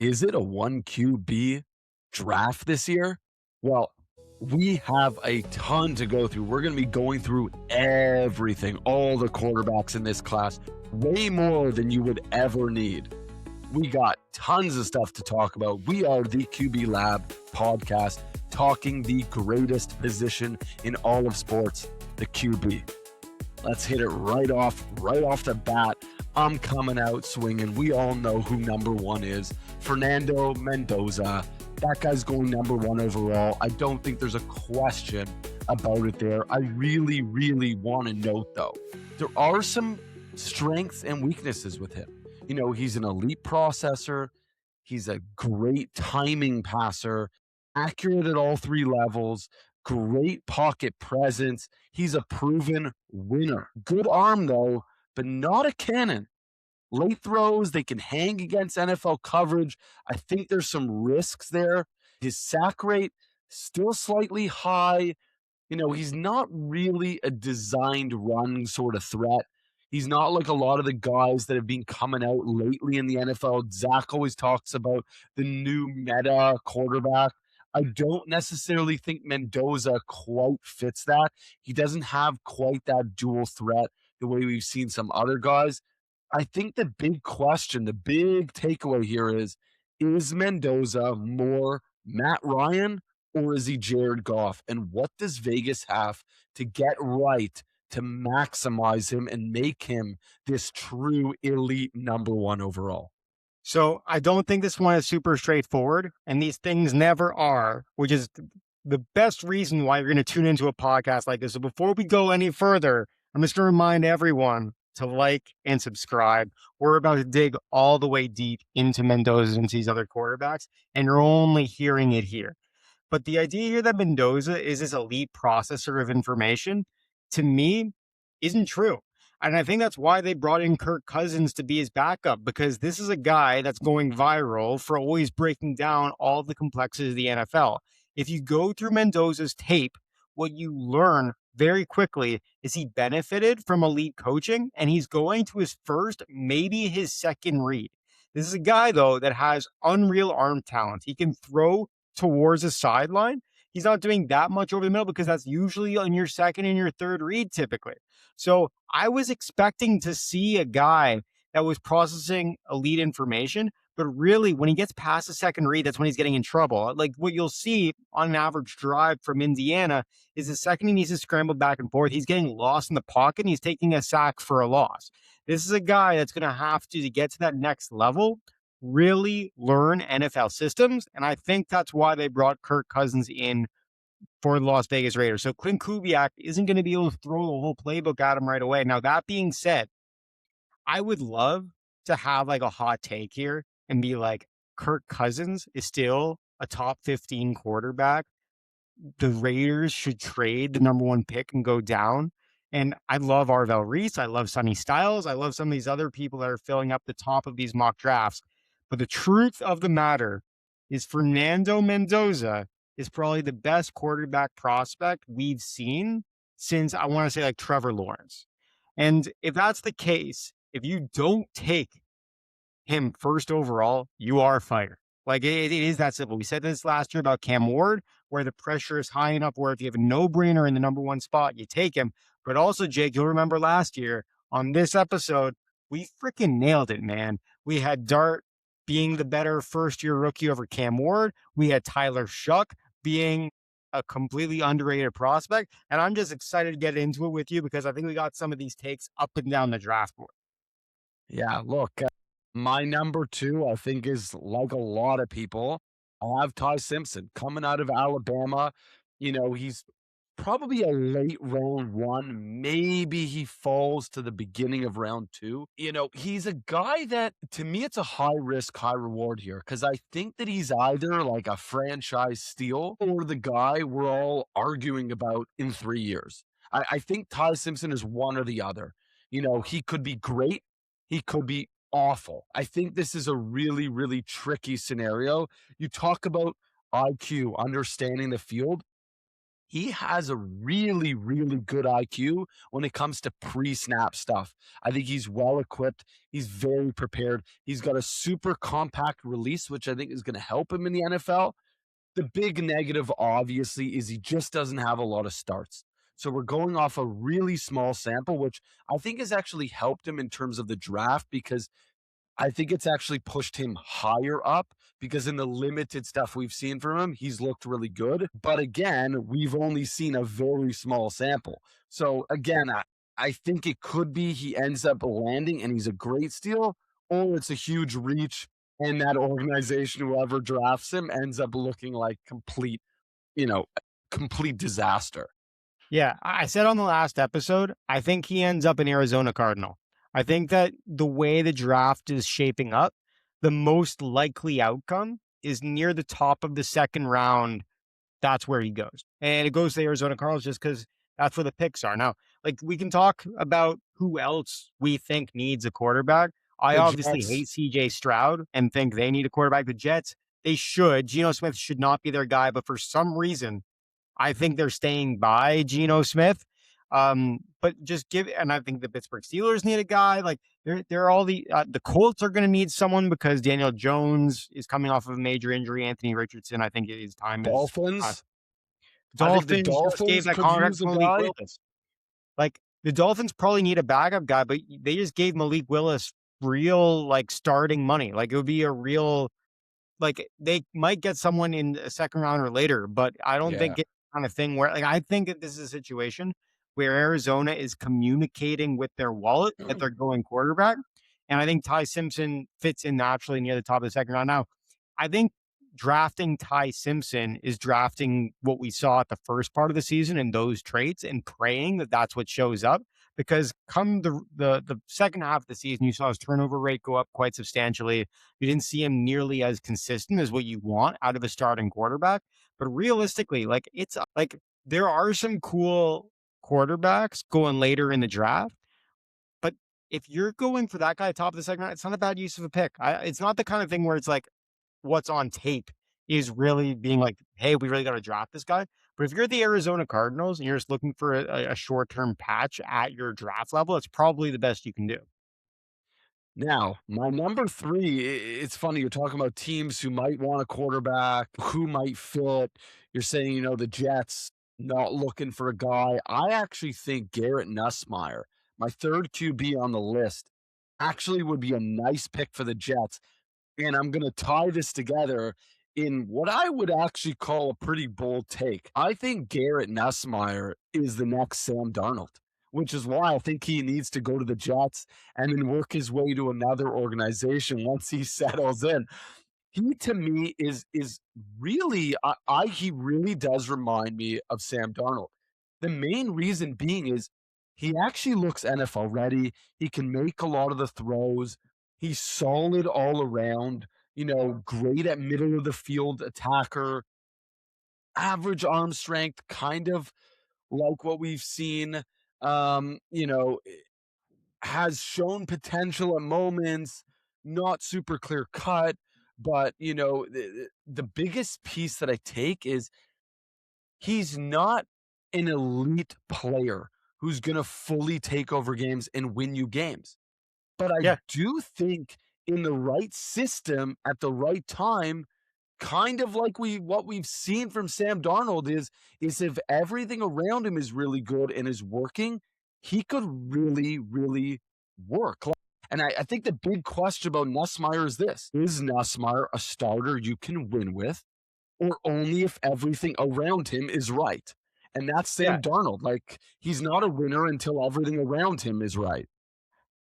Is it a 1 QB draft this year? Well, we have a ton to go through. We're going to be going through everything, all the quarterbacks in this class, way more than you would ever need. We got tons of stuff to talk about. We are the QB Lab podcast, talking the greatest position in all of sports, the QB. Let's hit it right off the bat. I'm coming out swinging. We all know who number one is. Fernando Mendoza. That guy's going number one overall. I don't think there's a question about it there. I really, really want to note, though, there are some strengths and weaknesses with him. You know, he's an elite processor. He's a great timing passer, accurate at all three levels, great pocket presence. He's a proven winner. Good arm, though, but not a cannon. Late throws, they can hang against NFL coverage. I think there's some risks there. His sack rate, still slightly high. You know, he's not really a designed run sort of threat. He's not like a lot of the guys that have been coming out lately in the NFL. Zach always talks about the new meta quarterback. I don't necessarily think Mendoza quite fits that. He doesn't have quite that dual threat the way we've seen some other guys. I think the big question, the big takeaway here is Mendoza more Matt Ryan or is he Jared Goff? And what does Vegas have to get right to maximize him and make him this true elite number one overall? So I don't think this one is super straightforward, and these things never are, which is the best reason why you're going to tune into a podcast like this. So before we go any further, I'm just going to remind everyone to like and subscribe. We're about to dig all the way deep into Mendoza and these other quarterbacks, and you're only hearing it here. But the idea here that Mendoza is this elite processor of information, to me, isn't true. And I think that's why they brought in Kirk Cousins to be his backup, because this is a guy that's going viral for always breaking down all the complexities of the NFL. If you go through Mendoza's tape, what you learn very quickly is he benefited from elite coaching, and he's going to his first, maybe his second read. This is a guy, though, that has unreal arm talent. He can throw towards the sideline. He's not doing that much over the middle because that's usually on your second and your third read typically. So I was expecting to see a guy that was processing elite information, but really when he gets past the second read, that's when he's getting in trouble. Like what you'll see on an average drive from Indiana is the second he needs to scramble back and forth, he's getting lost in the pocket and he's taking a sack for a loss. This is a guy that's going to have to get to that next level, really learn NFL systems. And I think that's why they brought Kirk Cousins in for the Las Vegas Raiders. So Clint Kubiak isn't going to be able to throw the whole playbook at him right away. Now, that being said, I would love to have like a hot take here and be like, Kirk Cousins is still a top 15 quarterback. The Raiders should trade the number one pick and go down. And I love Arvell Reese. I love Sonny Styles. I love some of these other people that are filling up the top of these mock drafts. But the truth of the matter is Fernando Mendoza is probably the best quarterback prospect we've seen since, I want to say, like Trevor Lawrence. And if that's the case, if you don't take him first overall, you are fired. Like it is that simple. We said this last year about Cam Ward, where the pressure is high enough where if you have a no-brainer in the number one spot, you take him. But also, Jake, you'll remember last year on this episode, we freaking nailed it, man. We had Dart being the better first-year rookie over Cam Ward. We had Tyler Shuck being a completely underrated prospect. And I'm just excited to get into it with you because I think we got some of these takes up and down the draft board. Yeah, look, my number two, I think, is like a lot of people. I have Ty Simpson coming out of Alabama. You know, he's probably a late round one. Maybe he falls to the beginning of round two. You know, he's a guy that, to me, it's a high risk, high reward here because I think that he's either like a franchise steal or the guy we're all arguing about in 3 years. I think Ty Simpson is one or the other. You know, he could be great. He could be awful. I think this is a really, really tricky scenario. You talk about IQ, understanding the field. he has a really, really good IQ when it comes to pre-snap stuff. I think he's well equipped. He's very prepared. He's got a super compact release, which I think is going to help him in the NFL. The big negative, obviously, is he just doesn't have a lot of starts. So we're going off a really small sample, which I think has actually helped him in terms of the draft because I think it's actually pushed him higher up because in the limited stuff we've seen from him, he's looked really good. But again, we've only seen a very small sample. So again, I think it could be he ends up landing and he's a great steal, or it's a huge reach and that organization, whoever drafts him, ends up looking like complete disaster. Yeah, I said on the last episode, I think he ends up an Arizona Cardinal. I think that the way the draft is shaping up, the most likely outcome is near the top of the second round. That's where he goes. And it goes to the Arizona Cardinals just because that's where the picks are. Now, like we can talk about who else we think needs a quarterback. I The obviously Jets, hate CJ Stroud and think they need a quarterback. The Jets, they should. Geno Smith should not be their guy, but for some reason, I think they're staying by Geno Smith. But just and I think the Pittsburgh Steelers need a guy. Like they're all the Colts are going to need someone because Daniel Jones is coming off of a major injury. Anthony Richardson, I think his time is. Dolphins. I think the Dolphins just gave Dolphins that could contract use to a Malik guy. Willis. Like the Dolphins probably need a backup guy, but they just gave Malik Willis real like starting money. Like it would be a real like they might get someone in a second round or later, but I don't Yeah. think it's the kind of thing where like I think that this is a situation where Arizona is communicating with their wallet that they're going quarterback. And I think Ty Simpson fits in naturally near the top of the second round. Now, I think drafting Ty Simpson is drafting what we saw at the first part of the season and those traits and praying that that's what shows up. Because come the second half of the season, you saw his turnover rate go up quite substantially. You didn't see him nearly as consistent as what you want out of a starting quarterback. But realistically, like it's like there are some cool quarterbacks going later in the draft. But if you're going for that guy top of the second round, it's not a bad use of a pick. It's not the kind of thing where it's like what's on tape is really being like, hey, we really got to draft this guy. But if you're the Arizona Cardinals and you're just looking for a short-term patch at your draft level, it's probably the best you can do. Now, my number three, it's funny. You're talking about teams who might want a quarterback, who might fit. You're saying, the Jets not looking for a guy. I actually think Garrett Nussmeier, my third QB on the list, actually would be a nice pick for the Jets. And I'm going to tie this together in what I would actually call a pretty bold take. I think Garrett Nussmeier is the next Sam Darnold, which is why I think he needs to go to the Jets and then work his way to another organization once he settles in. He to me is really he really does remind me of Sam Darnold. The main reason being is he actually looks NFL ready. He can make a lot of the throws. He's solid all around, great at middle of the field attacker, average arm strength, kind of like what we've seen. Um, you know, has shown potential at moments, not super clear cut, but the biggest piece that I take is he's not an elite player who's going to fully take over games and win you games. But I Yeah. do think in the right system at the right time, kind of like what we've seen from Sam Darnold is if everything around him is really good and is working, he could really, really work. And I think the big question about Nussmeier is this: is Nussmeier a starter you can win with, or only if everything around him is right? And that's Yeah. Sam Darnold. Like he's not a winner until everything around him is right.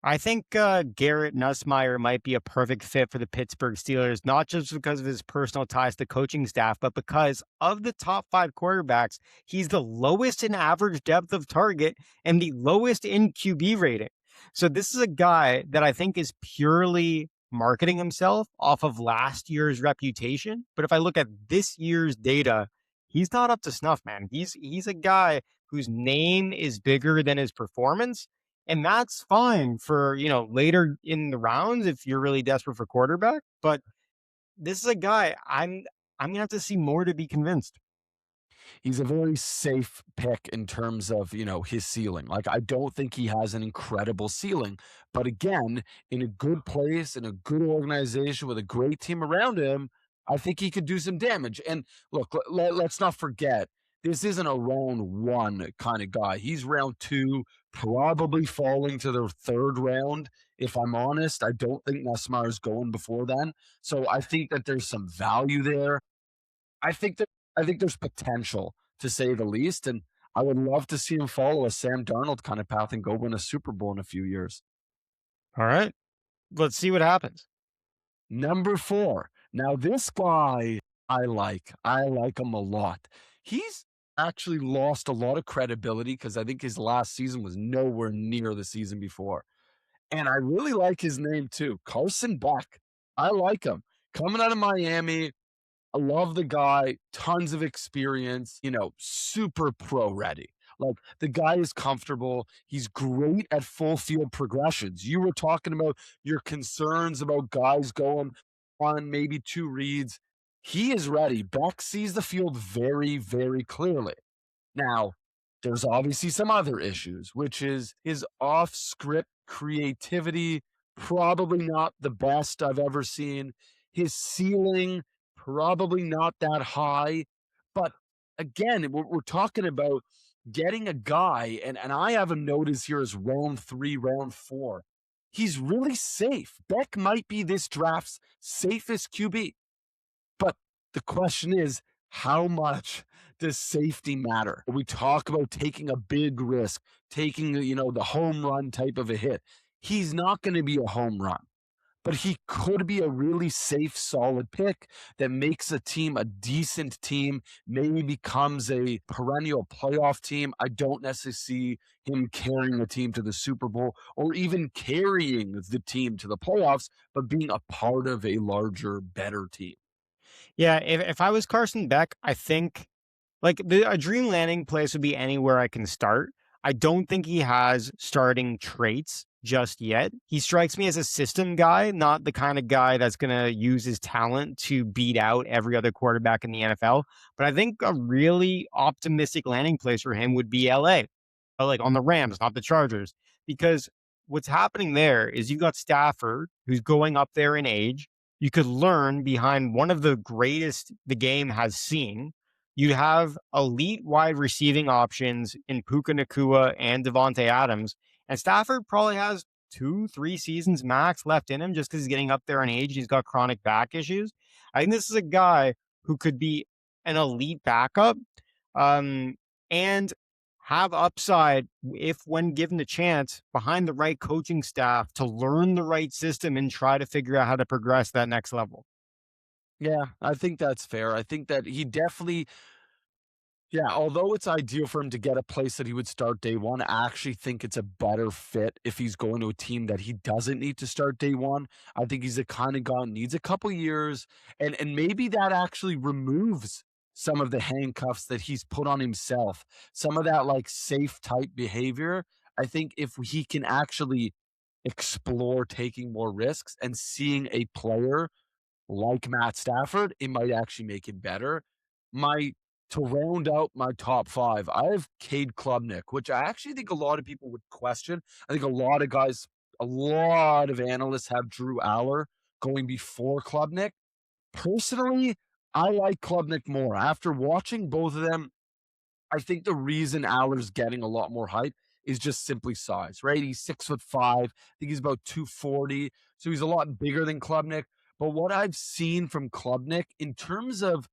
I think Garrett Nussmeier might be a perfect fit for the Pittsburgh Steelers, not just because of his personal ties to the coaching staff, but because of the top five quarterbacks, he's the lowest in average depth of target and the lowest in QB rating. So this is a guy that I think is purely marketing himself off of last year's reputation. But if I look at this year's data, he's not up to snuff, man. He's a guy whose name is bigger than his performance. And that's fine for, later in the rounds if you're really desperate for quarterback. But this is a guy I'm gonna have to see more to be convinced. He's a very safe pick in terms of, his ceiling. Like, I don't think he has an incredible ceiling, but again, in a good place, in a good organization with a great team around him, I think he could do some damage. And look, let's not forget, this isn't a round one kind of guy. He's round two, probably falling to the third round. If I'm honest, I don't think Nussmeier is going before then. So I think that there's some value there. I think that I think there's potential, to say the least, and I would love to see him follow a Sam Darnold kind of path and go win a Super Bowl in a few years. All right. Let's see what happens. Number 4. Now this guy I like. I like him a lot. He's actually lost a lot of credibility because I think his last season was nowhere near the season before. And I really like his name too, Carson Beck. I like him. Coming out of Miami, I love the guy, tons of experience, super pro ready. Like the guy is comfortable. He's great at full field progressions. You were talking about your concerns about guys going on maybe 2 reads. He is ready. Beck sees the field very, very clearly. Now, there's obviously some other issues, which is his off script creativity, probably not the best I've ever seen. His ceiling, probably not that high. But again, we're talking about getting a guy, and I have him noticed here as round 3, round 4. He's really safe. Beck might be this draft's safest QB. But the question is, how much does safety matter? We talk about taking a big risk, taking, the home run type of a hit. He's not going to be a home run, but he could be a really safe, solid pick that makes a team a decent team, maybe becomes a perennial playoff team. I don't necessarily see him carrying a team to the Super Bowl or even carrying the team to the playoffs, but being a part of a larger, better team. Yeah, if I was Carson Beck, I think like a dream landing place would be anywhere I can start. I don't think he has starting traits just yet. He strikes me as a system guy, not the kind of guy that's going to use his talent to beat out every other quarterback in the NFL. But I think a really optimistic landing place for him would be LA, like on the Rams, not the Chargers, because what's happening there is you got Stafford, who's going up there in age. You could learn behind one of the greatest the game has seen. You have elite wide receiving options in Puka Nakua and Devontae Adams. And Stafford probably has 2, 3 seasons max left in him just because he's getting up there in age. He's got chronic back issues. I think this is a guy who could be an elite backup and have upside if, when given the chance, behind the right coaching staff to learn the right system and try to figure out how to progress that next level. Yeah, I think that's fair. I think that he definitely, yeah, although it's ideal for him to get a place that he would start day one, I actually think it's a better fit if he's going to a team that he doesn't need to start day one. I think he's the kind of guy who needs a couple years, and maybe that actually removes some of the handcuffs that he's put on himself, some of that like safe type behavior. I think if he can actually explore taking more risks and seeing a player like Matt Stafford, it might actually make him better. My To round out my top 5, I have Cade Klubnik, which I actually think a lot of people would question. I think a lot of analysts have Drew Aller going before Klubnik. Personally, I like Klubnik more. After watching both of them, I think the reason Aller's getting a lot more hype is just simply size, right? He's 6'5". I think he's about 240. So he's a lot bigger than Klubnik. But what I've seen from Klubnik in terms of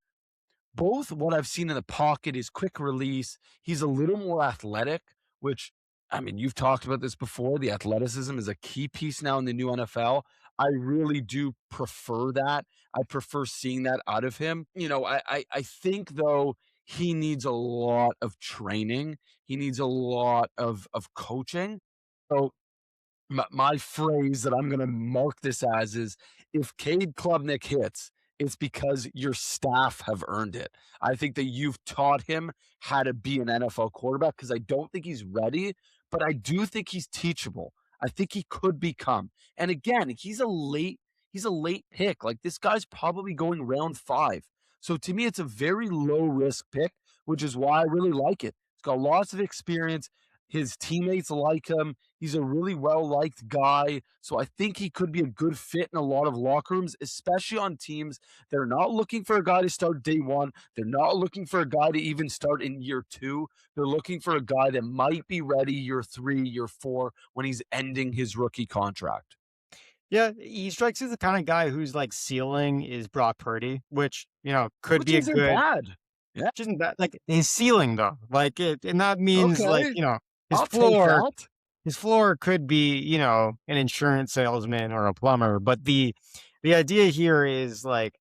both what I've seen in the pocket is quick release. He's a little more athletic, which, I mean, you've talked about this before. The athleticism is a key piece now in the new NFL. I really do prefer that. I prefer seeing that out of him. I think though he needs a lot of training. He needs a lot of coaching. So my phrase that I'm going to mark this as is if Cade Klubnik hits, it's because your staff have earned it. I think that you've taught him how to be an NFL quarterback because I don't think he's ready, but I do think he's teachable. I think he could become. And again, he's a late pick. Like this guy's probably going round 5. So to me, it's a very low risk pick which is why I really like it. He's got lots of experience. His teammates like him. He's a really well-liked guy, so I think he could be a good fit in a lot of locker rooms, especially on teams that are not looking for a guy to start day one. They're not looking for a guy to even start in year two. They're looking for a guy that might be ready year three, year four when he's ending his rookie contract. Yeah, he strikes as the kind of guy whose like ceiling is Brock Purdy, which could Which be a isn't good. bad. Yeah, Which isn't that like his ceiling though? Like it, and that means like okay. his I'll take floor. that. His floor could be an insurance salesman or a plumber, but the idea here is like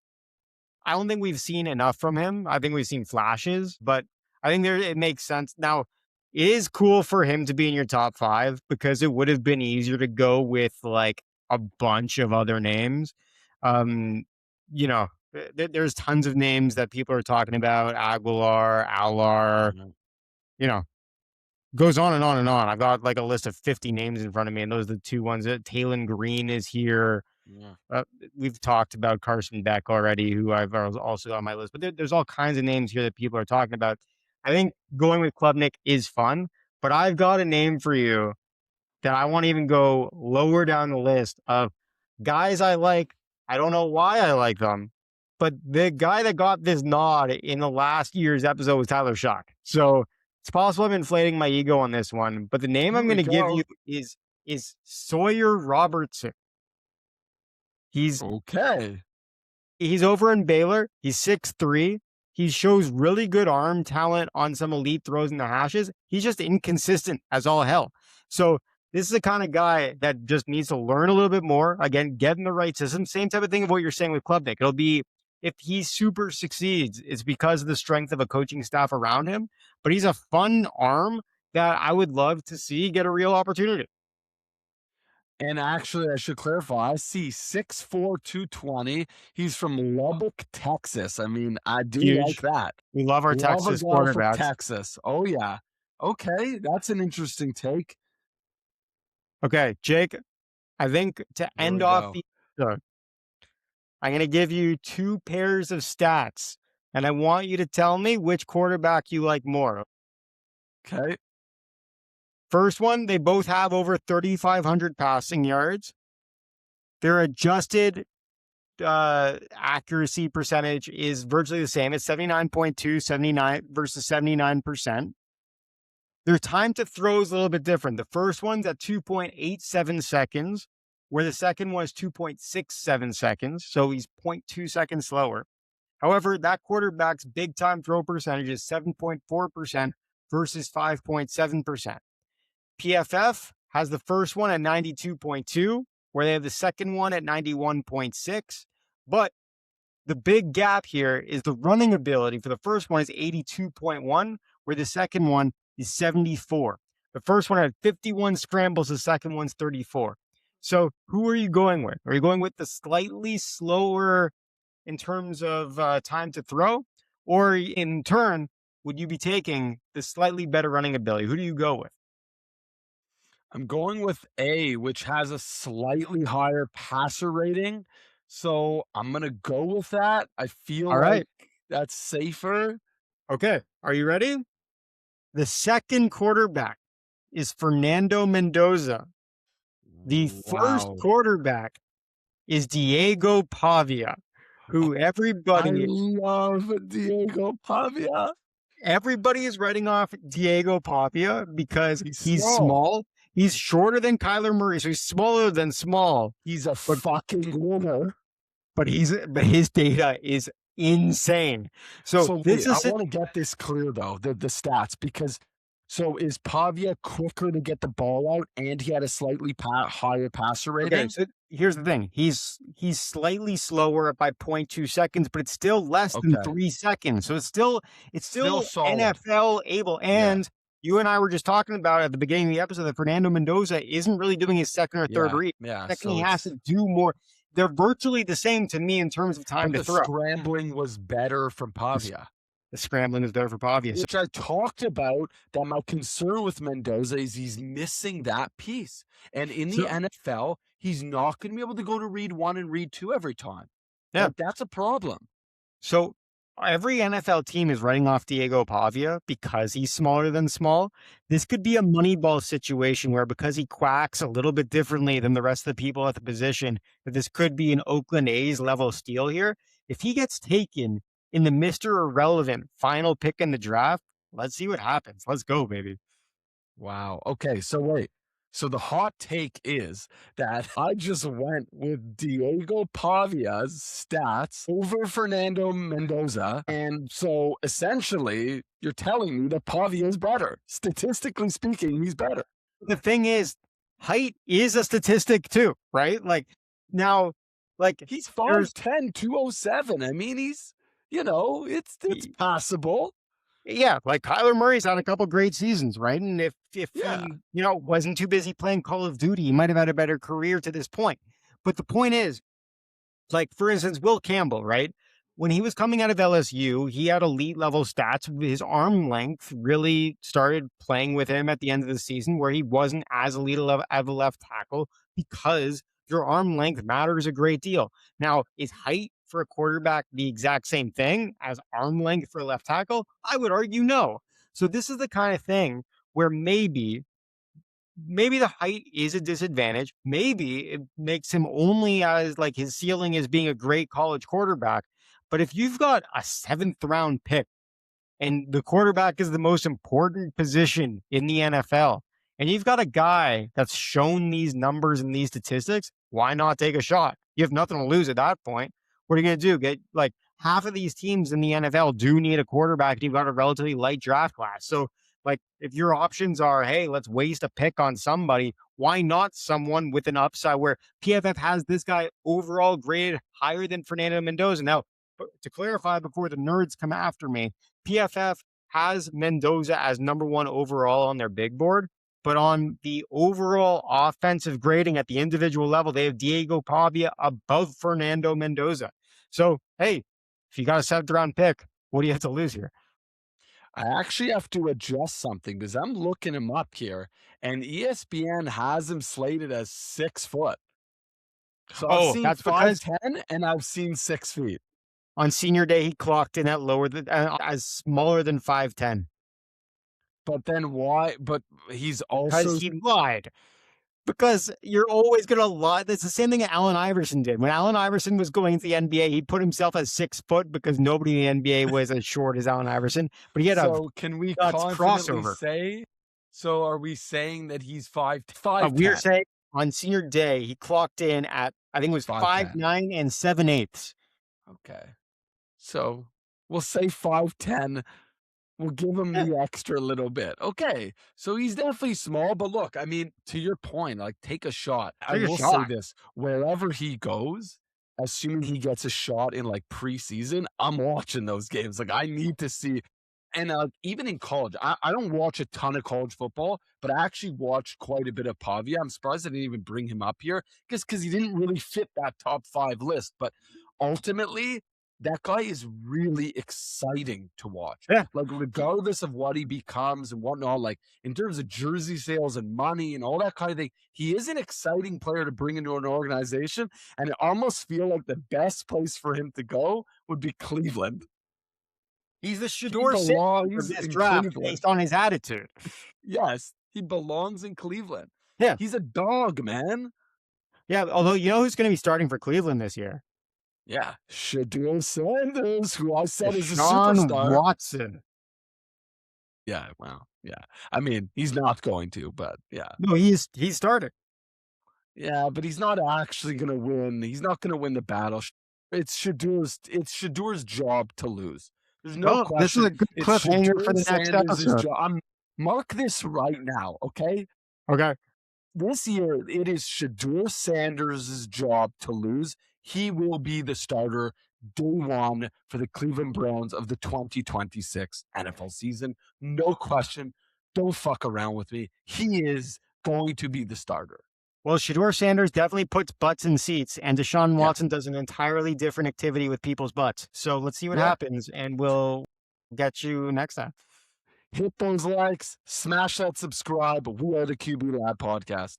I don't think we've seen enough from him. I think we've seen flashes, but I think it makes sense. Now, it is cool for him to be in your top 5 because it would have been easier to go with like a bunch of other names. Um, there's tons of names that people are talking about. Aguilar, Alar, Yeah, you know, goes on and on and on. I've got like a list of 50 names in front of me, and those are the two ones. Talon Green is here. yeah. We've talked about Carson Beck already, who I've also on my list, but there's all kinds of names here that people are talking about. I think going with Klubnik is fun, but I've got a name for you that I want to even go lower down the list of guys I like. I don't know why I like them, but the guy that got this nod in the last year's episode was Tyler Shock. So it's possible I'm inflating my ego on this one, but the name Here I'm we going to give you go. is Sawyer Robertson. He's Okay. He's over in Baylor. He's 6'3". He shows really good arm talent on some elite throws in the hashes. He's just inconsistent as all hell. So this is the kind of guy that just needs to learn a little bit more. Again, get in the right system. Same type of thing of what you're saying with Klubnik. It'll be if he super succeeds, it's because of the strength of a coaching staff around him. But he's a fun arm that I would love to see get a real opportunity. And actually, I should clarify, I see 6'4", 220. He's from Lubbock, Texas. I mean, I do like Huge. that. We love our Love a Texas guy from quarterbacks. Texas. Oh, yeah. Okay, that's an interesting take. Okay, Jake, I think to Here end we off go. the episode, I'm going to give you 2 pairs of stats, and I want you to tell me which quarterback you like more. Okay. First one, they both have over 3,500 passing yards. Their adjusted accuracy percentage is virtually the same. It's 79.2, 79 versus 79%. Their time to throw is a little bit different. The first one's at 2.87 seconds, where the second one is 2.67 seconds. So he's 0.2 seconds slower. However, that quarterback's big time throw percentage is 7.4% versus 5.7%. PFF has the first one at 92.2, where they have the second one at 91.6. But the big gap here is the running ability for the first one is 82.1, where the second one is 74. The first one had 51 scrambles, the second one's 34. So who are you going with? Are you going with the slightly slower in terms of time to throw? Or in turn, would you be taking the slightly better running ability? Who do you go with? I'm going with A, which has a slightly higher passer rating. So I'm going to go with that. I feel All like right. that's safer. Okay. Are you ready? The second quarterback is Fernando Mendoza. The first Wow. quarterback is Diego Pavia, who I love Diego Pavia. everybody is writing off Diego Pavia because He's he's small. small. He's shorter than Kyler Murray, so he's smaller than small. He's a But fucking winner. but his data is insane. So So this wait, I is want to get this clear though, the stats, because so is Pavia quicker to get the ball out and he had a slightly higher passer okay. rating? So here's the thing: he's slightly slower by 0.2 seconds, but it's still less than Okay. 3 seconds. So it's Still still solid. NFL able. Yeah. And you and I were just talking about at the beginning of the episode that Fernando Mendoza isn't really doing his second or third Yeah. read. Yeah. Second, So he has to it's do more. They're virtually the same to me in terms of time but to the throw. scrambling was better from Pavia. The scrambling is there for Pavia. So, Which I talked about that my concern with Mendoza is he's missing that piece. And in the so NFL, he's not going to be able to go to read 1 and read 2 every time. yeah. Like that's a problem. So every NFL team is running off Diego Pavia because he's smaller than small. This could be a Moneyball situation where because he quacks a little bit differently than the rest of the people at the position, that this could be an Oakland A's level steal here. If he gets taken in the Mr. Irrelevant final pick in the draft, let's see what happens. Let's go, baby. Wow. Okay. So wait. So the hot take is that I just went with Diego Pavia's stats over Fernando Mendoza. And so essentially, you're telling me that Pavia is better. Statistically speaking, he's better. The thing is, height is a statistic too, right? Like now, like He's there's 5'10", 207. I mean, it's passable. yeah, like Kyler Murray's had a couple great seasons, right? And if Yeah. he, wasn't too busy playing Call of Duty, he might have had a better career to this point. But the point is, like for instance, Will Campbell, right? When he was coming out of LSU, he had elite level stats. His arm length really started playing with him at the end of the season, where he wasn't as elite of a left tackle because your arm length matters a great deal. Now, is height for a quarterback the exact same thing as arm length for a left tackle? I would argue no. So this is the kind of thing where maybe the height is a disadvantage. Maybe it makes him only as like his ceiling as being a great college quarterback. But if you've got a 7th round pick and the quarterback is the most important position in the NFL, and you've got a guy that's shown these numbers and these statistics, why not take a shot? You have nothing to lose at that point. What are you going to do? Get like half of these teams in the NFL do need a quarterback, and you've got a relatively light draft class. So like if your options are, hey, let's waste a pick on somebody, why not someone with an upside where PFF has this guy overall graded higher than Fernando Mendoza? Now, to clarify before the nerds come after me, PFF has Mendoza as number 1 overall on their big board, but on the overall offensive grading at the individual level, they have Diego Pavia above Fernando Mendoza. So, hey, if you got a 7th round pick, what do you have to lose here? I actually have to adjust something because I'm looking him up here, and ESPN has him slated as 6 foot. So I've Oh, seen that's because 5'10" and I've seen 6 feet. on senior day, he clocked in at lower than as smaller than 5'10 But then why? But he's because also he lied. Because you're always going to lie. That's the same thing that Allen Iverson did. When Allen Iverson was going to the NBA, he put himself as 6 foot because nobody in the NBA was as short as Allen Iverson. But he had a so can we nuts confidently crossover. say? So are we saying that he's 5'10"? We're saying on senior day, he clocked in at, I think it was 5'10". 5'9" and 7/8. Okay. So we'll say 5'10". We'll give him Yeah, the extra little bit. Okay. So he's definitely small, but look, I mean, to your point, like take a shot. I take a will say shot. this, wherever he goes, assuming he gets a shot in like preseason, I'm watching those games. Like I need to see. And even in college, I don't watch a ton of college football, but I actually watched quite a bit of Pavia. I'm surprised I didn't even bring him up here because he didn't really fit that top 5 list. But ultimately, that guy is really exciting to watch. Yeah. Like, regardless of what he becomes and whatnot, like in terms of jersey sales and money and all that kind of thing, he is an exciting player to bring into an organization. And I almost feel like the best place for him to go would be Cleveland. He's the He Shador Sanders of belongs this in draft Cleveland. based on his attitude. Yes, he belongs in Cleveland. Yeah. He's a dog, man. Yeah. Although, you know who's going to be starting for Cleveland this year? Yeah, Shador Sanders, who I said is a Deshaun superstar. Watson. Yeah, well, yeah. I mean, he's not going to, but yeah. No, he's starting. Yeah, but he's not actually gonna win. He's not gonna win the battle. It's Shador's job to lose. There's no Well, this is question. a good It's cliffhanger for Shador the next Sanders' episode. job. Mark this right now, okay? Okay. This year, it is Shador Sanders' job to lose. He will be the starter day 1 for the Cleveland Browns of the 2026 NFL season. No question. Don't fuck around with me. He is going to be the starter. Well, Shador Sanders definitely puts butts in seats, and Deshaun Yeah. Watson does an entirely different activity with people's butts. So let's see what Yeah. happens, and we'll get you next time. Hit those likes, smash that subscribe. We are the QB Lab Podcast.